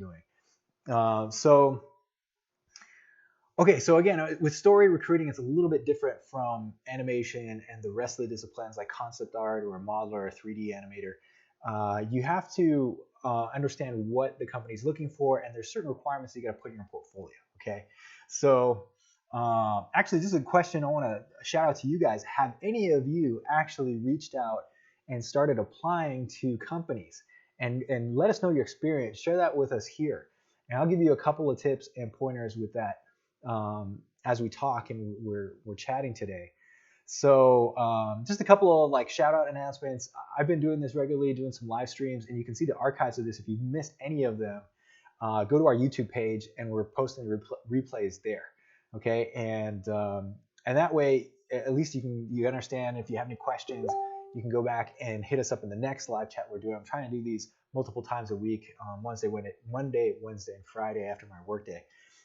doing. So okay, so again, with story recruiting, it's a little bit different from animation and the rest of the disciplines like concept art or a modeler or a 3D animator. You have to understand what the company's looking for, and there's certain requirements you got to put in your portfolio. Okay, so actually, this is a question I want to shout out to you guys. Have any of you actually reached out and started applying to companies? And let us know your experience. Share that with us here, and I'll give you a couple of tips and pointers with that as we talk and we're chatting today. So just a couple of like shout out announcements. I've been doing this regularly, doing some live streams, and you can see the archives of this. If you've missed any of them, go to our YouTube page, and we're posting replays there. Okay, and that way at least you understand. If you have any questions, you can go back and hit us up in the next live chat we're doing. I'm trying to do these multiple times a week, Monday, Wednesday, and Friday after my workday.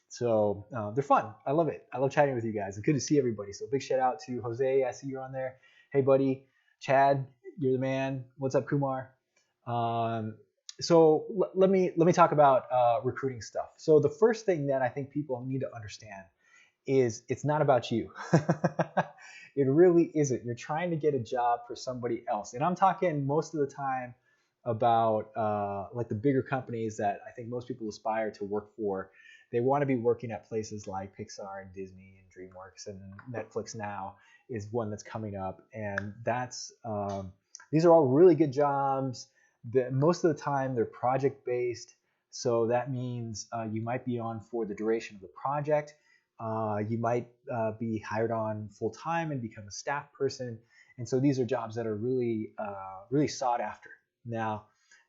So they're fun. I love it. I love chatting with you guys. It's good to see everybody. So big shout out to Jose. I see you're on there. Hey, buddy. Chad, you're the man. What's up, Kumar? So let me talk about recruiting stuff. So the first thing that I think people need to understand is it's not about you. It really isn't. You're trying to get a job for somebody else. And I'm talking most of the time about like the bigger companies that I think most people aspire to work for. They want to be working at places like Pixar and Disney and DreamWorks, and Netflix now is one that's coming up. And that's these are all really good jobs. Most of the time they're project based. So that means you might be on for the duration of the project. You might be hired on full time and become a staff person. And so these are jobs that are really, really sought after. Now,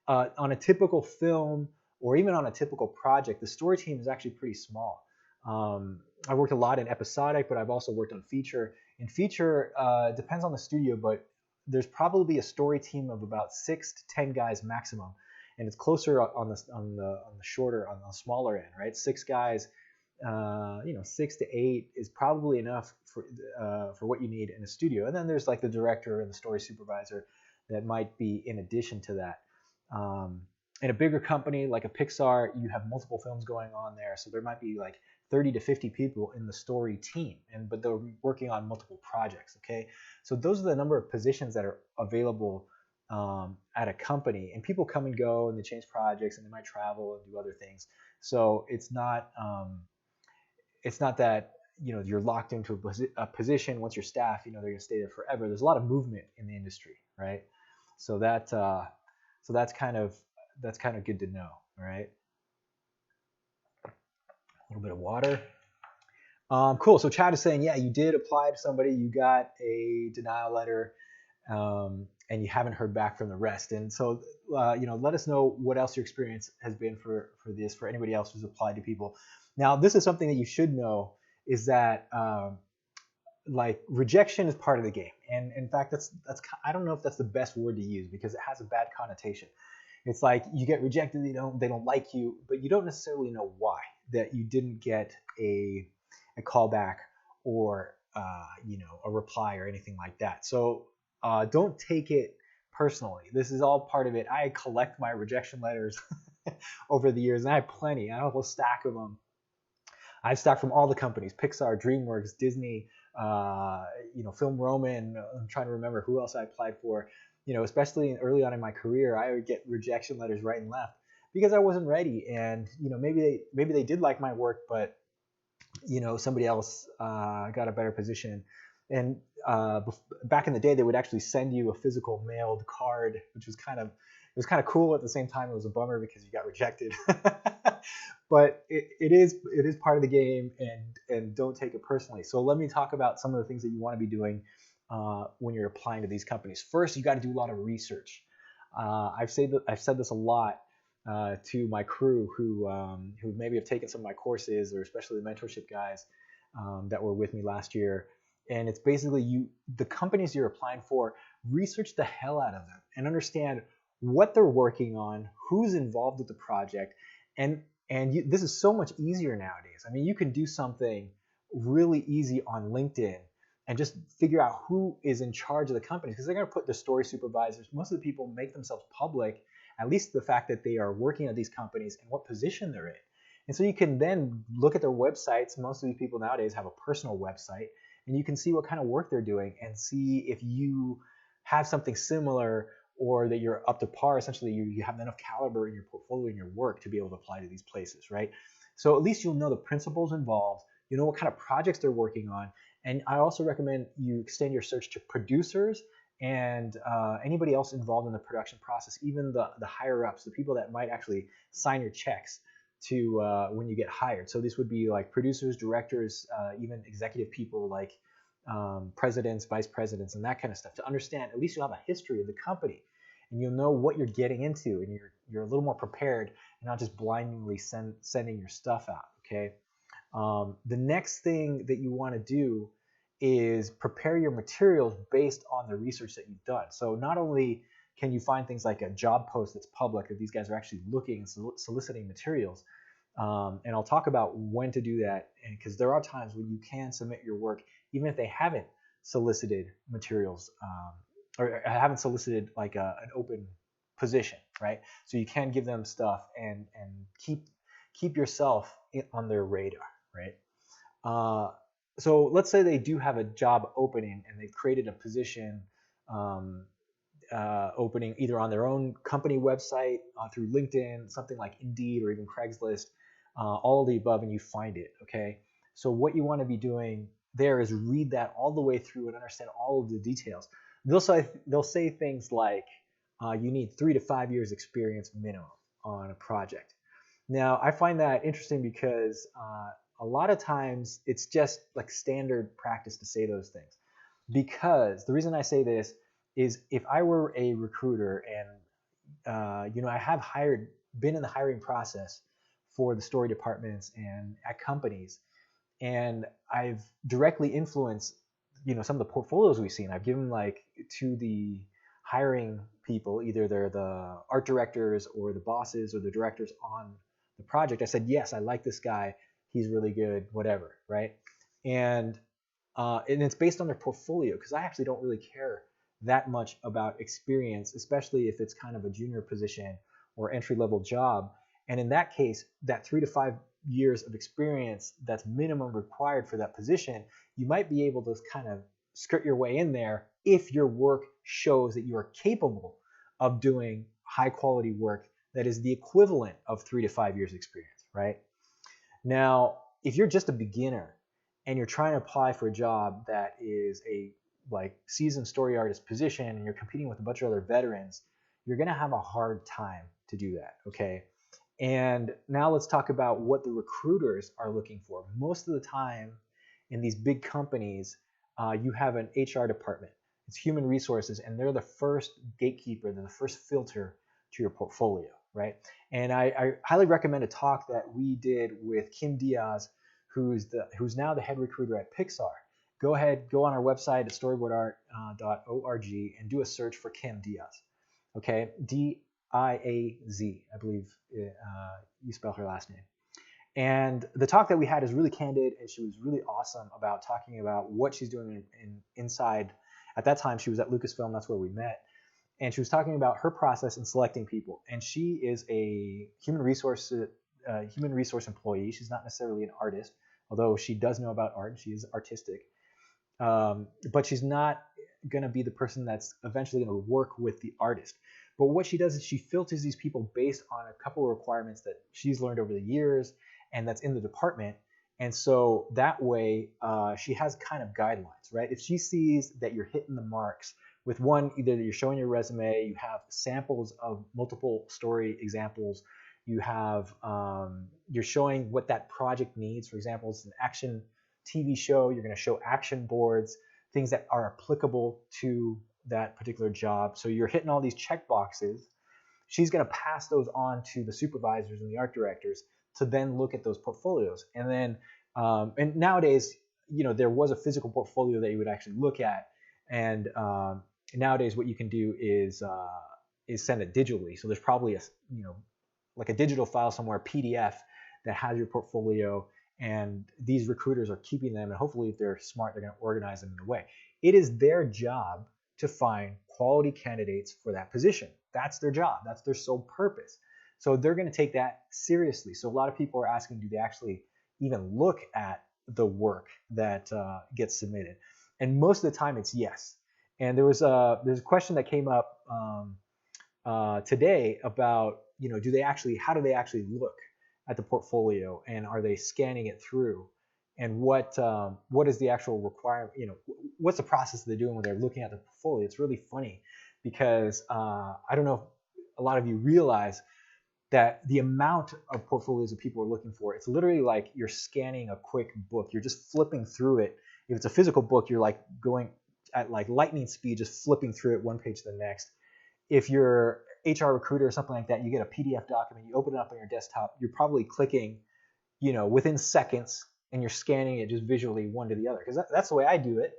on a typical film or even on a typical project, the story team is actually pretty small. I worked a lot in episodic, but I've also worked on feature. In feature, depends on the studio, but there's probably a story team of about 6 to 10 guys maximum, and it's closer on the shorter, on the smaller end, right? 6 guys, 6 to 8 is probably enough for what you need in a studio. And then there's like the director and the story supervisor that might be in addition to that. In a bigger company like a Pixar, you have multiple films going on there, so there might be like 30 to 50 people in the story team, but they're working on multiple projects. Okay, so those are the number of positions that are available at a company, and people come and go, and they change projects, and they might travel and do other things. So it's not that you're locked into a position. Once you're staff, they're going to stay there forever. There's a lot of movement in the industry, right? So that's kind of good to know, right? A little bit of water. Cool. So Chad is saying, yeah, you did apply to somebody, you got a denial letter, and you haven't heard back from the rest. And so, let us know what else your experience has been for this, for anybody else who's applied to people. Now, this is something that you should know is that like rejection is part of the game. And in fact, that's I don't know if that's the best word to use because it has a bad connotation. It's like you get rejected, they don't like you, but you don't necessarily know why, that you didn't get a callback or a reply or anything like that. So don't take it personally. This is all part of it. I collect my rejection letters over the years, and I have plenty. I have a whole stack of them. I've stacked from all the companies: Pixar, DreamWorks, Disney, Film Roman. I'm trying to remember who else I applied for. Especially early on in my career, I would get rejection letters right and left because I wasn't ready. And maybe they did like my work, but somebody else got a better position. And back in the day, they would actually send you a physical mailed card, which was kind of cool. At the same time, it was a bummer because you got rejected. But it is part of the game, and don't take it personally. So let me talk about some of the things that you want to be doing when you're applying to these companies. First, you got to do a lot of research. I've said this a lot to my crew who maybe have taken some of my courses, or especially the mentorship guys that were with me last year. And it's basically the companies you're applying for, research the hell out of them and understand what they're working on, who's involved with the project, and this is so much easier nowadays. I mean, you can do something really easy on LinkedIn and just figure out who is in charge of the companies, because they're going to put the story supervisors. Most of the people make themselves public at least the fact that they are working at these companies and what position they're in. And so you can then look at their websites. Most of these people nowadays have a personal website, and you can see what kind of work they're doing and see if you have something similar or that you're up to par. Essentially, you have enough caliber in your portfolio and your work to be able to apply to these places, right? So at least you'll know the principles involved. You know what kind of projects they're working on. And I also recommend you extend your search to producers and anybody else involved in the production process, even the higher ups, the people that might actually sign your checks to when you get hired. So this would be like producers, directors, even executive people like presidents, vice presidents, and that kind of stuff, to understand. At least you'll have a history of the company, and you'll know what you're getting into, and you're a little more prepared and not just blindly sending your stuff out. Okay. The next thing that you want to do is prepare your materials based on the research that you've done. So not only can you find things like a job post that's public, that these guys are actually looking and soliciting materials, and I'll talk about when to do that, because there are times when you can submit your work even if they haven't solicited materials, or haven't solicited like an open position, right? So you can give them stuff and keep yourself on their radar, right? So let's say they do have a job opening and they've created a position opening either on their own company website, through LinkedIn, something like Indeed, or even Craigslist, all of the above, and you find it. Okay. So what you want to be doing there is read that all the way through and understand all of the details. They'll say things like you need 3 to 5 years experience minimum on a project. Now, I find that interesting because a lot of times it's just like standard practice to say those things. Because the reason I say this is, if I were a recruiter and I have been in the hiring process for the story departments and at companies, and I've directly influenced some of the portfolios we've seen. I've given like to the hiring people, either they're the art directors or the bosses or the directors on the project. I said, yes, I like this guy, he's really good, whatever, right? And it's based on their portfolio, because I actually don't really care that much about experience, especially if it's kind of a junior position or entry-level job. And in that case, that 3 to 5 years of experience that's minimum required for that position, you might be able to kind of skirt your way in there if your work shows that you are capable of doing high quality work that is the equivalent of 3 to 5 years experience, right? Now, if you're just a beginner and you're trying to apply for a job that is a like seasoned story artist position, and you're competing with a bunch of other veterans, you're going to have a hard time to do that, okay? And now let's talk about what the recruiters are looking for. Most of the time in these big companies, you have an HR department. It's human resources, and they're the first gatekeeper, they're the first filter to your portfolio, right? And I highly recommend a talk that we did with Kim Diaz, who's now the head recruiter at Pixar. Go on our website at storyboardart.org and do a search for Kim Diaz. Okay, Diaz, I believe you spell her last name. And the talk that we had is really candid, and she was really awesome about talking about what she's doing inside. At that time, she was at Lucasfilm. That's where we met. And she was talking about her process in selecting people. And she is a human resource employee. She's not necessarily an artist, although she does know about art. She is artistic. But she's not going to be the person that's eventually going to work with the artist. But what she does is she filters these people based on a couple of requirements that she's learned over the years and that's in the department. And so that way she has kind of guidelines, right? If she sees that you're hitting the marks with one, either that you're showing your resume, you have samples of multiple story examples, you have, you're showing what that project needs. For example, it's an action TV show, you're going to show action boards, things that are applicable to that particular job. So you're hitting all these check boxes. She's going to pass those on to the supervisors and the art directors to then look at those portfolios. And then, and nowadays, there was a physical portfolio that you would actually look at. And nowadays, what you can do is send it digitally. So there's probably like a digital file somewhere, PDF, that has your portfolio. And these recruiters are keeping them, and hopefully if they're smart, they're going to organize them in a way. It is their job to find quality candidates for that position. That's their job. That's their sole purpose. So they're going to take that seriously. So a lot of people are asking, do they actually even look at the work that gets submitted? And most of the time it's yes. And there's a question that came up today about, how do they actually look at the portfolio, and are they scanning it through, and what is the actual requirement, what's the process they're doing when they're looking at the portfolio? It's really funny because I don't know if a lot of you realize that the amount of portfolios that people are looking for, it's literally like you're scanning a quick book. You're just flipping through it. If it's a physical book, you're like going at like lightning speed, just flipping through it one page to the next. If you're HR recruiter or something like that, you get a PDF document, you open it up on your desktop, you're probably clicking, within seconds, and you're scanning it just visually one to the other. Because that's the way I do it.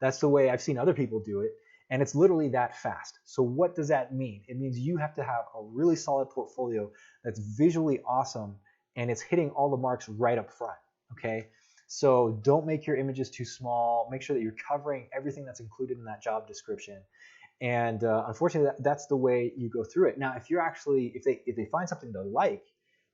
That's the way I've seen other people do it. And it's literally that fast. So what does that mean? It means you have to have a really solid portfolio that's visually awesome, and it's hitting all the marks right up front, okay? So don't make your images too small. Make sure that you're covering everything that's included in that job description. And unfortunately, that's the way you go through it. Now, if they find something they like,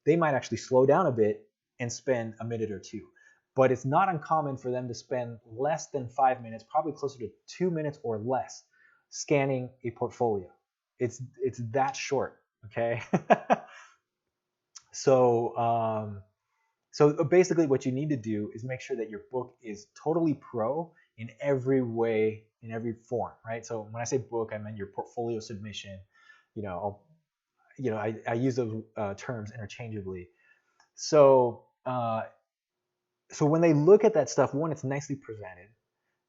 they might actually slow down a bit and spend a minute or two. But it's not uncommon for them to spend less than 5 minutes, probably closer to 2 minutes or less, scanning a portfolio. It's that short, okay? So basically what you need to do is make sure that your book is totally pro in every way, in every form, right? So when I say book, I mean your portfolio submission. I use those terms interchangeably. So when they look at that stuff, one, it's nicely presented.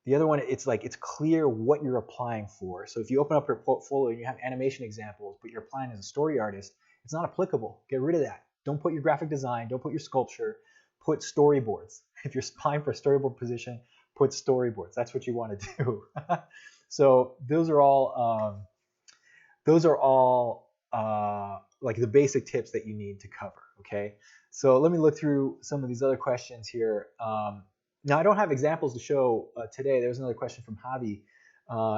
The other one, it's clear what you're applying for. So if you open up your portfolio and you have animation examples, but you're applying as a story artist, it's not applicable. Get rid of that. Don't put your graphic design, don't put your sculpture, put storyboards. If you're applying for a storyboard position, put storyboards. That's what you want to do. So those are all like the basic tips that you need to cover, okay? So let me look through some of these other questions here. Now, I don't have examples to show today. There was another question from Javi.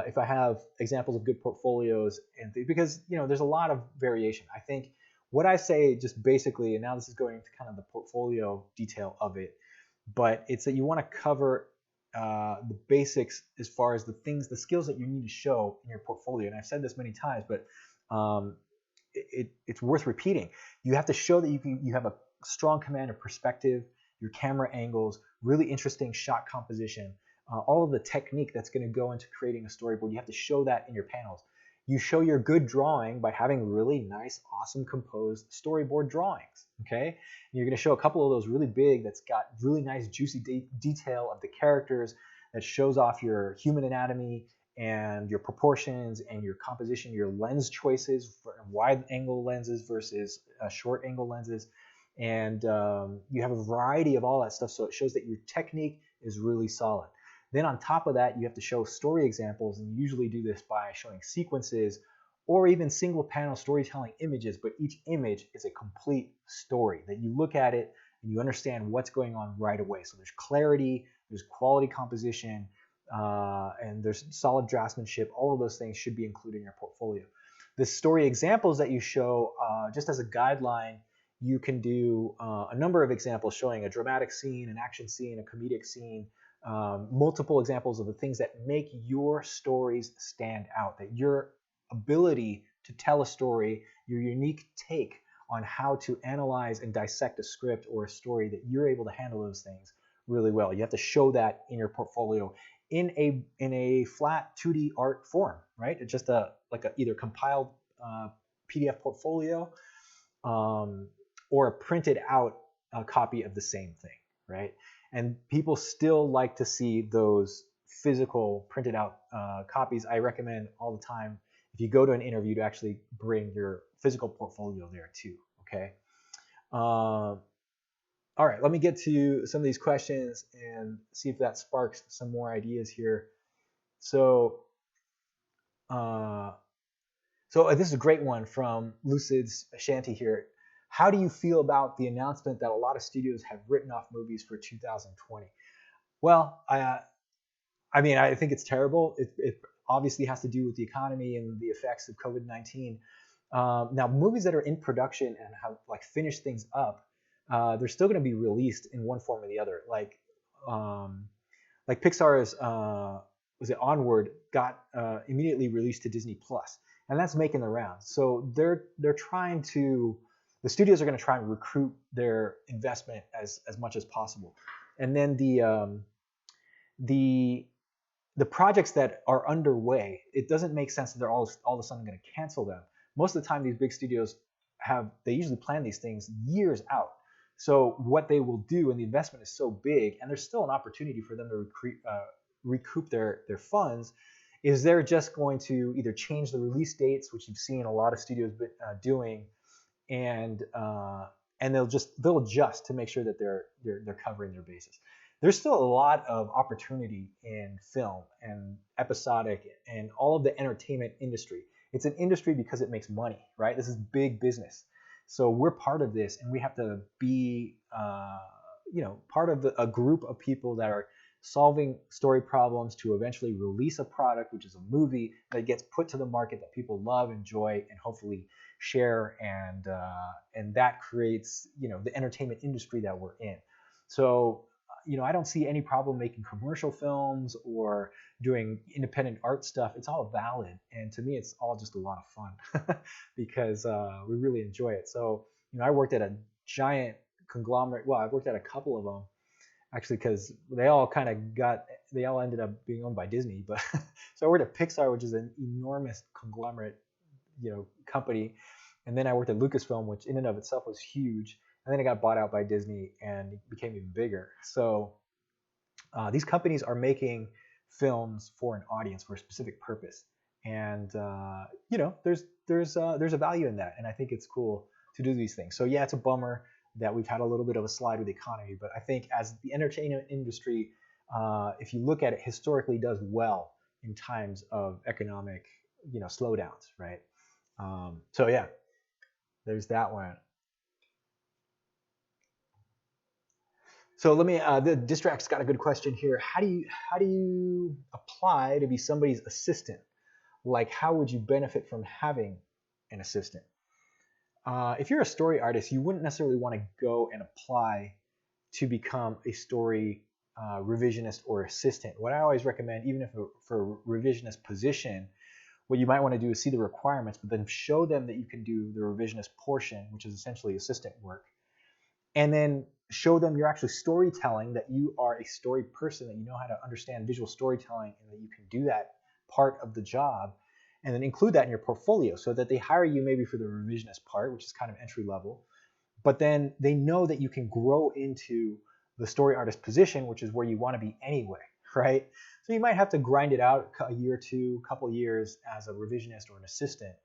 If I have examples of good portfolios, because there's a lot of variation. I think what I say just basically, and now this is going into kind of the portfolio detail of it, but it's that you want to cover the basics as far as the skills that you need to show in your portfolio. And I've said this many times, but it's worth repeating. You have to show that you have a strong command of perspective, your camera angles, really interesting shot composition, all of the technique that's going to go into creating a storyboard. You have to show that in your panels. You show your good drawing by having really nice, awesome composed storyboard drawings, okay? And you're going to show a couple of those really big that's got really nice juicy detail of the characters, that shows off your human anatomy and your proportions and your composition, your lens choices, for wide angle lenses versus short angle lenses. And you have a variety of all that stuff, so it shows that your technique is really solid. Then on top of that, you have to show story examples, and you usually do this by showing sequences or even single panel storytelling images, but each image is a complete story that you look at it and you understand what's going on right away. So there's clarity, there's quality composition, and there's solid draftsmanship. All of those things should be included in your portfolio. The story examples that you show, just as a guideline, you can do a number of examples showing a dramatic scene, an action scene, a comedic scene, multiple examples of the things that make your stories stand out, that your ability to tell a story, your unique take on how to analyze and dissect a script or a story, that you're able to handle those things really well. You have to show that in your portfolio in a flat 2D art form, right? It's just either compiled PDF portfolio or a printed out copy of the same thing, right? And people still like to see those physical printed out copies. I recommend all the time, if you go to an interview, to actually bring your physical portfolio there too, okay? All right, let me get to some of these questions and see if that sparks some more ideas here. So this is a great one from Lucid's Shanty here. How do you feel about the announcement that a lot of studios have written off movies for 2020? Well, I think it's terrible. obviously has to do with the economy and the effects of COVID-19. Now, movies that are in production and have like finished things up, they're still going to be released in one form or the other. Like Pixar's was it Onward got immediately released to Disney Plus, and that's making the rounds. So they're trying to, the studios are going to try and recruit their investment as much as possible, and then the projects that are underway, it doesn't make sense that they're all of a sudden going to cancel them. Most of the time, these big studios they usually plan these things years out. So what they will do, and the investment is so big, and there's still an opportunity for them to recoup their funds, is they're just going to either change the release dates, which you've seen a lot of studios doing, and they'll adjust to make sure that they're covering their bases. There's still a lot of opportunity in film and episodic and all of the entertainment industry. It's an industry because it makes money, right? This is big business. So we're part of this, and we have to be, part of a group of people that are solving story problems to eventually release a product, which is a movie that gets put to the market that people love, enjoy, and hopefully share, and that creates, the entertainment industry that we're in. So, I don't see any problem making commercial films or doing independent art stuff. It's all valid, and to me, it's all just a lot of fun because we really enjoy it. So, I worked at a giant conglomerate. Well, I've worked at a couple of them actually, because they all ended up being owned by Disney. But so I worked at Pixar, which is an enormous conglomerate, company, and then I worked at Lucasfilm, which in and of itself was huge. And then it got bought out by Disney and it became even bigger. So these companies are making films for an audience, for a specific purpose, and there's a value in that, and I think it's cool to do these things. So yeah, it's a bummer that we've had a little bit of a slide with the economy, but I think as the entertainment industry, if you look at it historically, does well in times of economic slowdowns, right? So yeah, there's that one. So let me. The Distract's got a good question here. How do you apply to be somebody's assistant? Like, how would you benefit from having an assistant? If you're a story artist, you wouldn't necessarily want to go and apply to become a story revisionist or assistant. What I always recommend, even if for a revisionist position, what you might want to do is see the requirements, but then show them that you can do the revisionist portion, which is essentially assistant work, and then show them you're actually storytelling, that you are a story person, that you know how to understand visual storytelling, and that you can do that part of the job, and then include that in your portfolio so that they hire you maybe for the revisionist part, which is kind of entry level, but then they know that you can grow into the story artist position, which is where you want to be anyway, right? So you might have to grind it out a year or two, couple years as a revisionist or an assistant,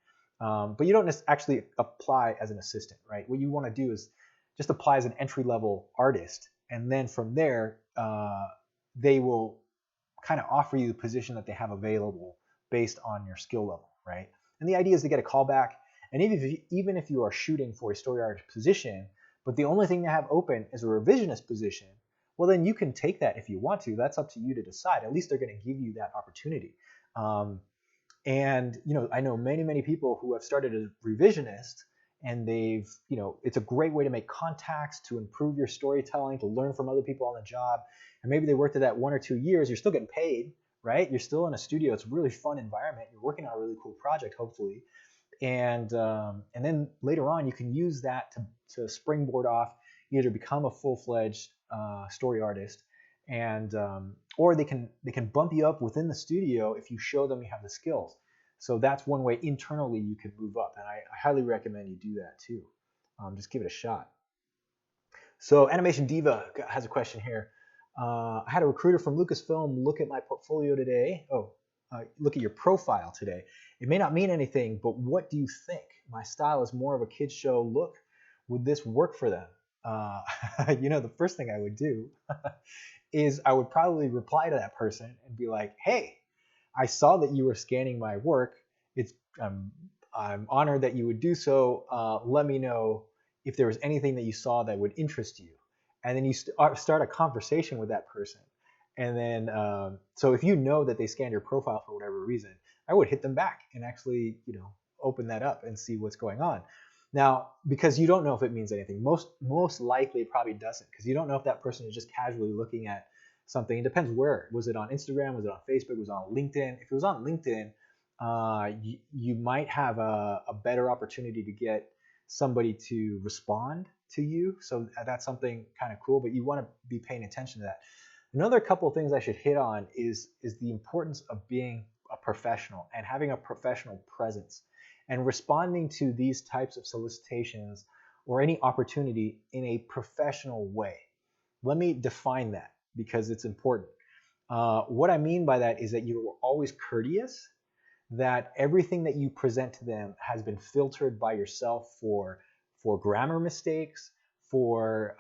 but you don't actually apply as an assistant, right? What you want to do is just apply as an entry-level artist, and then from there, they will kind of offer you the position that they have available based on your skill level, right? And the idea is to get a callback, and even if you are shooting for a story artist position, but the only thing they have open is a revisionist position, well, then you can take that if you want to. That's up to you to decide. At least they're going to give you that opportunity. And I know many people who have started as revisionists, and they've, it's a great way to make contacts, to improve your storytelling, to learn from other people on the job. And maybe they worked at that 1 or 2 years. You're still getting paid, right? You're still in a studio. It's a really fun environment. You're working on a really cool project, hopefully. And then later on, you can use that to springboard off, either become a full-fledged story artist, and or they can bump you up within the studio if you show them you have the skills. So that's one way internally you can move up, and I highly recommend you do that too. Just give it a shot. So Animation Diva has a question here. I had a recruiter from Lucasfilm look at my portfolio today. Look at your profile today. It may not mean anything, but what do you think? My style is more of a kids show look. Would this work for them? The first thing I would do is I would probably reply to that person and be like, hey, I saw that you were scanning my work. I'm honored that you would do so. Let me know if there was anything that you saw that would interest you. And then you start a conversation with that person. And then, so if you know that they scanned your profile for whatever reason, I would hit them back and actually, open that up and see what's going on. Now, because you don't know if it means anything, most likely it probably doesn't, because you don't know if that person is just casually looking at something. It depends where. Was it on Instagram? Was it on Facebook? Was it on LinkedIn? If it was on LinkedIn, you might have a better opportunity to get somebody to respond to you. So that's something kind of cool, but you want to be paying attention to that. Another couple of things I should hit on is the importance of being a professional and having a professional presence and responding to these types of solicitations or any opportunity in a professional way. Let me define that because it's important. What I mean by that is that you're always courteous, that everything that you present to them has been filtered by yourself for grammar mistakes, for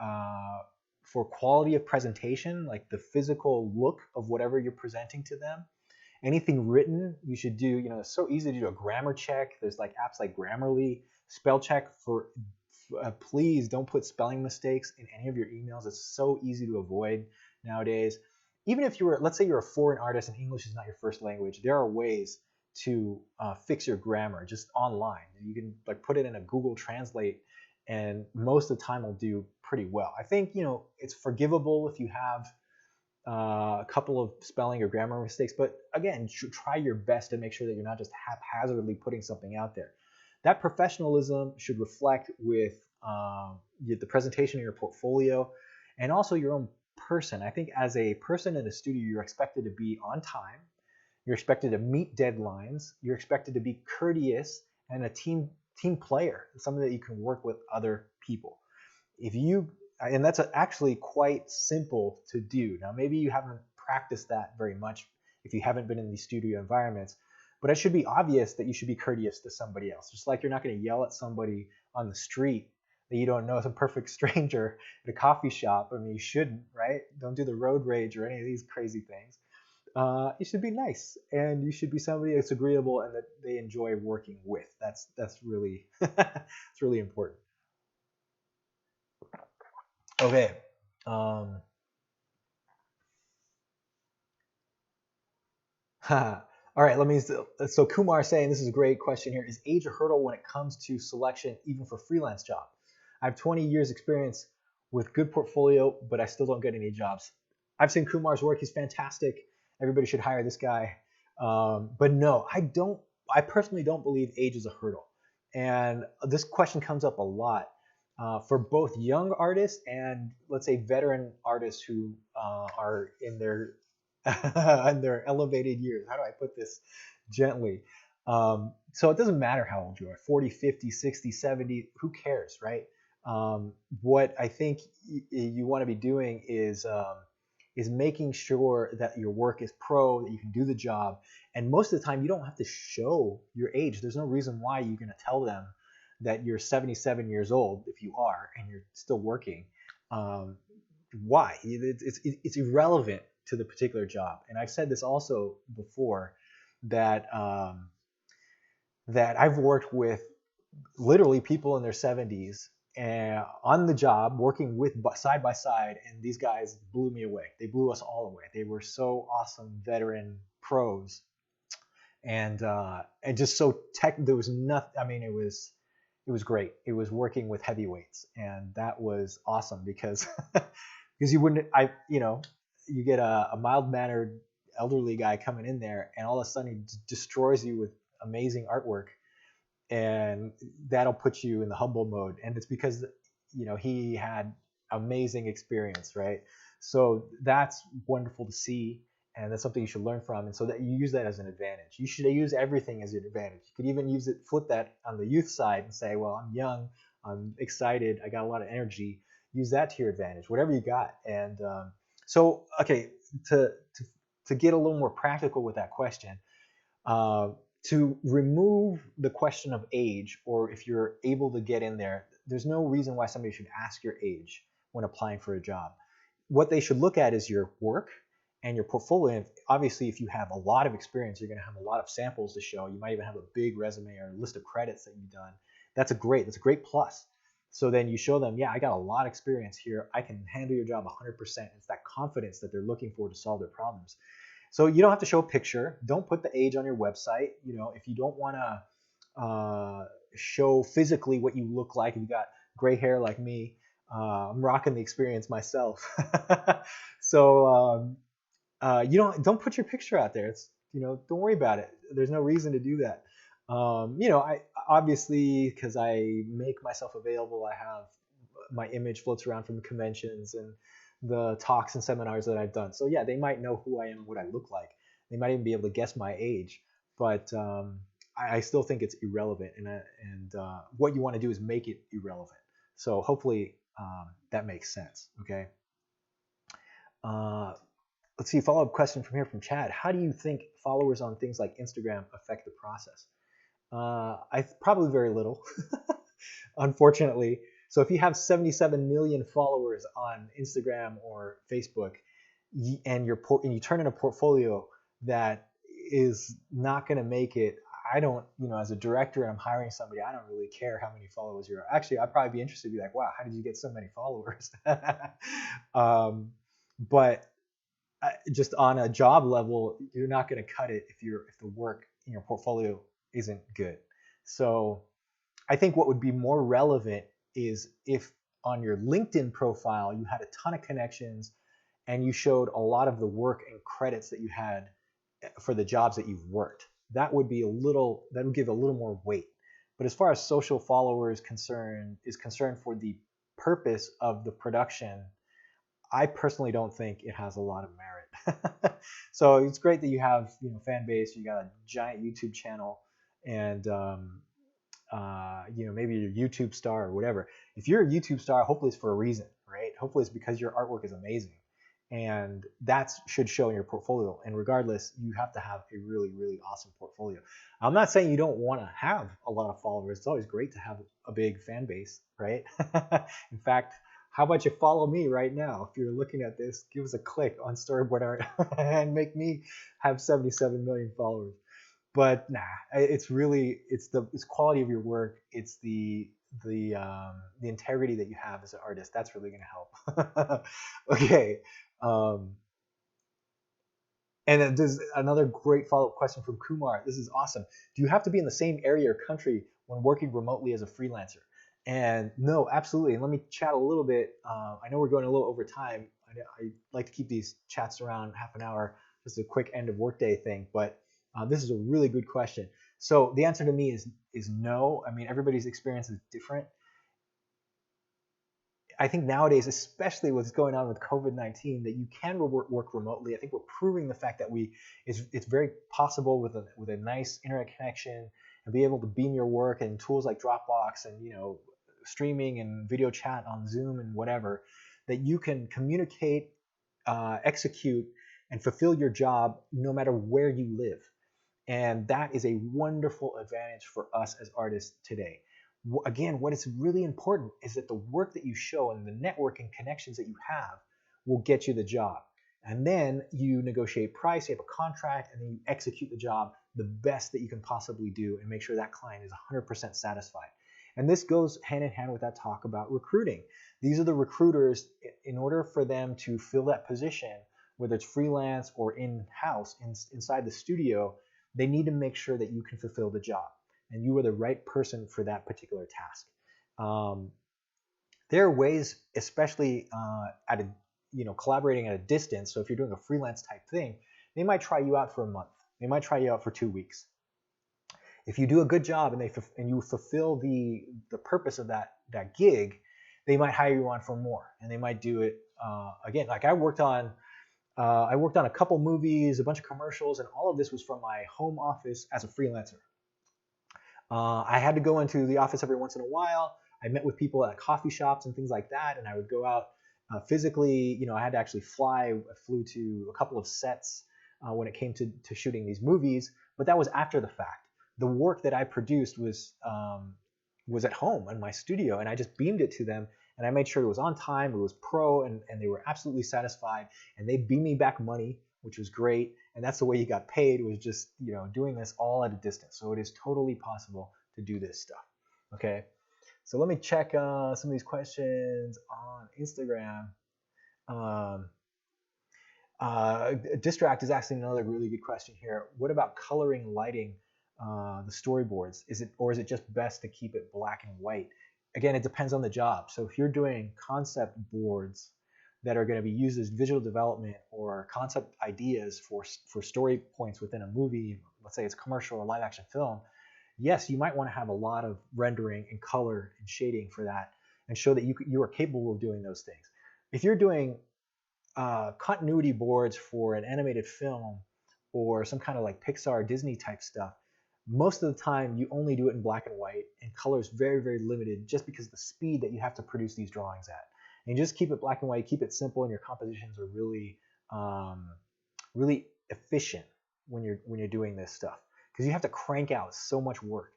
quality of presentation, like the physical look of whatever you're presenting to them. Anything written, you should do, it's so easy to do a grammar check. There's like apps like Grammarly, spell check please don't put spelling mistakes in any of your emails. It's so easy to avoid nowadays. Even if let's say you're a foreign artist and English is not your first language, there are ways to fix your grammar just online. You can like put it in a Google Translate, and most of the time will do pretty well. I think it's forgivable if you have a couple of spelling or grammar mistakes, but again, try your best to make sure that you're not just haphazardly putting something out there. That professionalism should reflect with the presentation of your portfolio and also your own person. I think as a person in a studio, you're expected to be on time. You're expected to meet deadlines. You're expected to be courteous and a team player, something that you can work with other people. And that's actually quite simple to do. Now, maybe you haven't practiced that very much if you haven't been in these studio environments, but it should be obvious that you should be courteous to somebody else. Just like you're not going to yell at somebody on the street that you don't know, as a perfect stranger at a coffee shop. I mean, you shouldn't, right? Don't do the road rage or any of these crazy things. You should be nice, and you should be somebody that's agreeable and that they enjoy working with. That's really it's really important. Okay. All right. So Kumar is saying, this is a great question here. Is age a hurdle when it comes to selection, even for freelance job? I have 20 years experience with good portfolio, but I still don't get any jobs. I've seen Kumar's work. He's fantastic. Everybody should hire this guy. But no, I don't. I personally don't believe age is a hurdle. And this question comes up a lot for both young artists and, let's say, veteran artists who are in their in their elevated years. How do I put this gently? So it doesn't matter how old you are, 40, 50, 60, 70, who cares, right? What I think you want to be doing is making sure that your work is pro, that you can do the job. And most of the time, you don't have to show your age. There's no reason why you're going to tell them that you're 77 years old if you are and you're still working. Why? It's irrelevant to the particular job. And I've said this also before that that I've worked with literally people in their 70s and on the job working with side by side, and these guys blew me away. They blew us all away. They were so awesome, veteran pros, and just so tech. There was nothing. I mean, it was great. It was working with heavyweights, and that was awesome because because you wouldn't. You get a mild mannered elderly guy coming in there, and all of a sudden he destroys you with amazing artwork, and that'll put you in the humble mode. And it's because he had amazing experience, right? So that's wonderful to see, and that's something you should learn from, and so that you use that as an advantage. You should use everything as an advantage. You could even flip that on the youth side and say, well, I'm young, I'm excited, I got a lot of energy. Use that to your advantage, whatever you got. And so okay, to get a little more practical with that question, to remove the question of age, or if you're able to get in there, there's no reason why somebody should ask your age when applying for a job. What they should look at is your work and your portfolio. Obviously, if you have a lot of experience, you're going to have a lot of samples to show. You might even have a big resume or a list of credits that you've done. That's a great plus. So then you show them, yeah, I got a lot of experience here. I can handle your job 100%. It's that confidence that they're looking for to solve their problems. So you don't have to show a picture. Don't put the age on your website. If you don't want to show physically what you look like, if you got gray hair like me, I'm rocking the experience myself. So you don't put your picture out there. It's don't worry about it. There's no reason to do that. I obviously, because I make myself available, I have my image floats around from the conventions and the talks and seminars that I've done. So yeah, they might know who I am, what I look like. They might even be able to guess my age, but I still think it's irrelevant. And what you want to do is make it irrelevant. So hopefully that makes sense. Okay. Let's see, follow-up question from here from Chad. How do you think followers on things like Instagram affect the process? Probably very little, unfortunately. So if you have 77 million followers on Instagram or Facebook, and you turn in a portfolio that is not going to make it, I don't, as a director and I'm hiring somebody, I don't really care how many followers you are. Actually, I'd probably be interested to be like, wow, how did you get so many followers? But just on a job level, you're not going to cut it if the work in your portfolio isn't good. So I think what would be more relevant is if on your LinkedIn profile you had a ton of connections and you showed a lot of the work and credits that you had for the jobs that you've worked. That would give a little more weight. But as far as social followers is concerned for the purpose of the production, I personally don't think it has a lot of merit. So it's great that you have fan base, you got a giant YouTube channel, and maybe you're a YouTube star or whatever. If you're a YouTube star, hopefully it's for a reason, right? Hopefully it's because your artwork is amazing, and that should show in your portfolio. And regardless, you have to have a really, really awesome portfolio. I'm not saying you don't want to have a lot of followers. It's always great to have a big fan base, right? In fact, how about you follow me right now? If you're looking at this, give us a click on Storyboard Art and make me have 77 million followers. But nah, it's quality of your work. It's the integrity that you have as an artist. That's really going to help. Okay. And then there's another great follow-up question from Kumar. This is awesome. Do you have to be in the same area or country when working remotely as a freelancer? And no, absolutely. And let me chat a little bit. I know we're going a little over time. I like to keep these chats around half an hour, just a quick end of workday thing. But this is a really good question. So the answer to me is no. I mean, everybody's experience is different. I think nowadays, especially what's going on with COVID-19, that you can work remotely. I think we're proving the fact that it's very possible with a nice internet connection and be able to beam your work and tools like Dropbox and streaming and video chat on Zoom and whatever, that you can communicate, execute, and fulfill your job no matter where you live. And that is a wonderful advantage for us as artists today. Again, what is really important is that the work that you show and the networking connections that you have will get you the job. And then you negotiate price, you have a contract, and then you execute the job the best that you can possibly do and make sure that client is 100% satisfied. And this goes hand in hand with that talk about recruiting. These are the recruiters. In order for them to fill that position, whether it's freelance or in-house, inside the studio, they need to make sure that you can fulfill the job and you are the right person for that particular task. There are ways, especially collaborating at a distance. So if you're doing a freelance type thing, they might try you out for a month. They might try you out for 2 weeks. If you do a good job and you fulfill the purpose of that gig, they might hire you on for more, and they might do it again. Like I worked on a couple movies, a bunch of commercials, and all of this was from my home office as a freelancer. I had to go into the office every once in a while. I met with people at coffee shops and things like that, and I would go out physically. I had to actually fly. I flew to a couple of sets when it came to shooting these movies, but that was after the fact. The work that I produced was at home in my studio, and I just beamed it to them, and I made sure it was on time, it was pro, and they were absolutely satisfied, and they beamed me back money, which was great. And that's the way you got paid, was just doing this all at a distance. So it is totally possible to do this stuff. Okay. So let me check some of these questions on Instagram. Um, Distract is asking another really good question here. What about coloring, lighting, the storyboards? Is it just best to keep it black and white? Again, it depends on the job. So if you're doing concept boards that are going to be used as visual development or concept ideas for story points within a movie, let's say it's commercial or live action film, yes, you might want to have a lot of rendering and color and shading for that, and show that you are capable of doing those things. If you're doing continuity boards for an animated film or some kind of like Pixar, Disney type stuff, most of the time you only do it in black and white, and color is very, very limited just because of the speed that you have to produce these drawings at. And just keep it black and white, keep it simple, and your compositions are really, really efficient when you're doing this stuff, because you have to crank out so much work.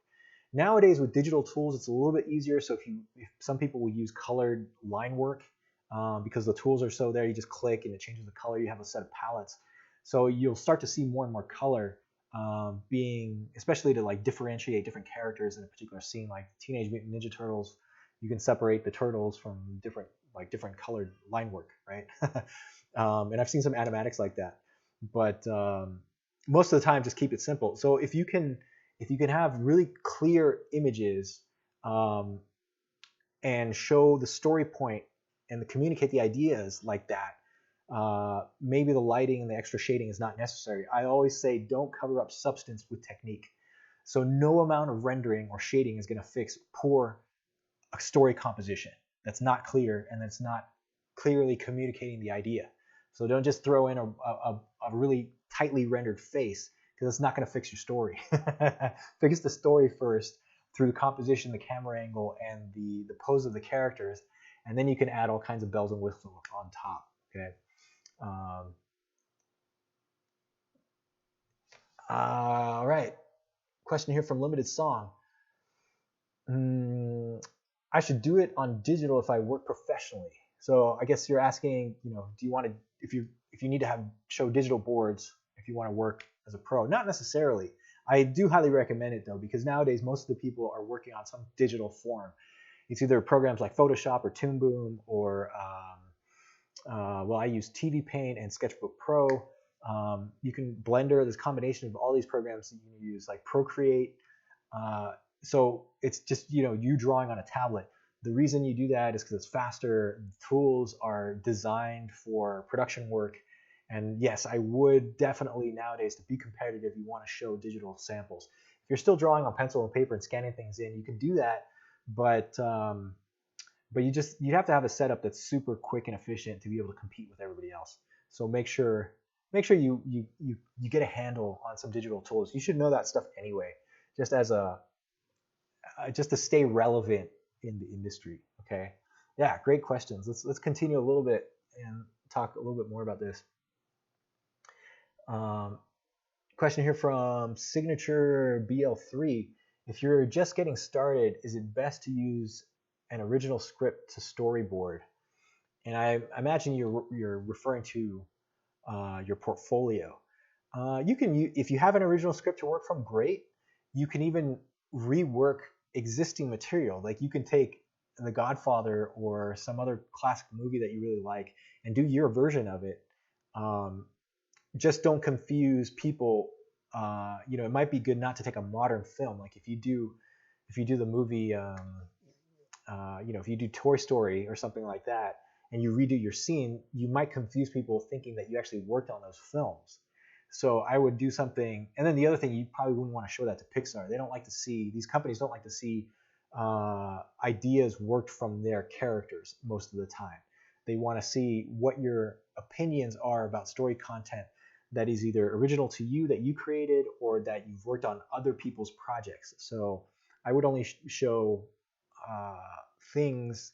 Nowadays with digital tools, it's a little bit easier. So if some people will use colored line work, because the tools are so there, you just click and it changes the color. You have a set of palettes, so you'll start to see more and more color being, especially to like differentiate different characters in a particular scene, like Teenage Mutant Ninja Turtles. You can separate the turtles from different colored line work, right? And I've seen some animatics like that, but most of the time, just keep it simple. So if you can have really clear images and show the story point and communicate the ideas like that, maybe the lighting and the extra shading is not necessary. I always say don't cover up substance with technique. So no amount of rendering or shading is going to fix poor story composition that's not clear and that's not clearly communicating the idea. So don't just throw in a really tightly rendered face, because it's not going to fix your story. Fix the story first through the composition, the camera angle, and the pose of the characters, and then you can add all kinds of bells and whistles on top. Okay. All right. Question here from Limited Song. I should do it on digital if I work professionally. So I guess you're asking, do you want to, if you need to show digital boards if you want to work as a pro? Not necessarily. I do highly recommend it though, because nowadays most of the people are working on some digital form. It's either programs like Photoshop or Toon Boom, or I use TV Paint and Sketchbook Pro. You can Blender. There's a combination of all these programs that you can use, like Procreate. So it's just you drawing on a tablet. The reason you do that is because it's faster. The tools are designed for production work. And yes, I would definitely nowadays, to be competitive, you want to show digital samples. If you're still drawing on pencil and paper and scanning things in, you can do that, but you have to have a setup that's super quick and efficient to be able to compete with everybody else. So make sure you get a handle on some digital tools. You should know that stuff anyway, just to stay relevant in the industry. Okay. Yeah, great questions. Let's continue a little bit and talk a little bit more about this. Question here from Signature BL3. If you're just getting started, is it best to use an original script to storyboard? And I imagine you're referring to your portfolio. If you have an original script to work from, great. You can even rework existing material. Like you can take The Godfather or some other classic movie that you really like and do your version of it. Just don't confuse people. It might be good not to take a modern film. Like if you do the movie, if you do Toy Story or something like that, and you redo your scene, you might confuse people thinking that you actually worked on those films. So I would do something. And then the other thing, you probably wouldn't want to show that to Pixar. These companies don't like to see ideas worked from their characters most of the time. They want to see what your opinions are about story content that is either original to you, that you created, or that you've worked on other people's projects. So I would only show things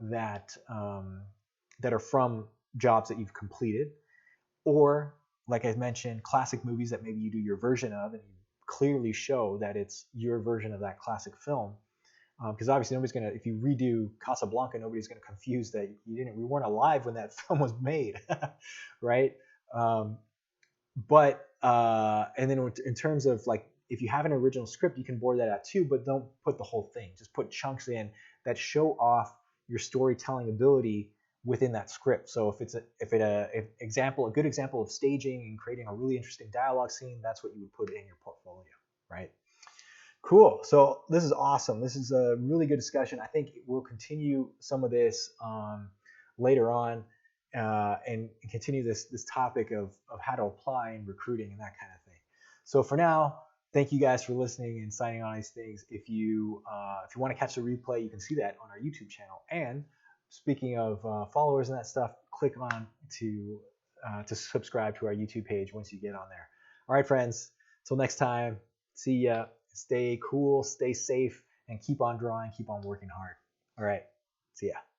that are from jobs that you've completed, or like I mentioned, classic movies that maybe you do your version of, and you clearly show that it's your version of that classic film. Because obviously nobody's gonna, if you redo Casablanca, nobody's gonna confuse that we weren't alive when that film was made, right? And then in terms of like if you have an original script, you can board that out too, but don't put the whole thing. Just put chunks in that show off your storytelling ability within that script. So if it's a good example of staging and creating a really interesting dialogue scene, that's what you would put in your portfolio, right? Cool. So this is awesome. This is a really good discussion. I think we'll continue some of this later on and continue this topic of how to apply in recruiting and that kind of thing. So for now, thank you guys for listening and signing on these things. If you want to catch the replay, you can see that on our YouTube channel. And speaking of followers and that stuff, click on to subscribe to our YouTube page once you get on there. All right, friends. Till next time. See ya. Stay cool, stay safe, and keep on drawing, keep on working hard. All right. See ya.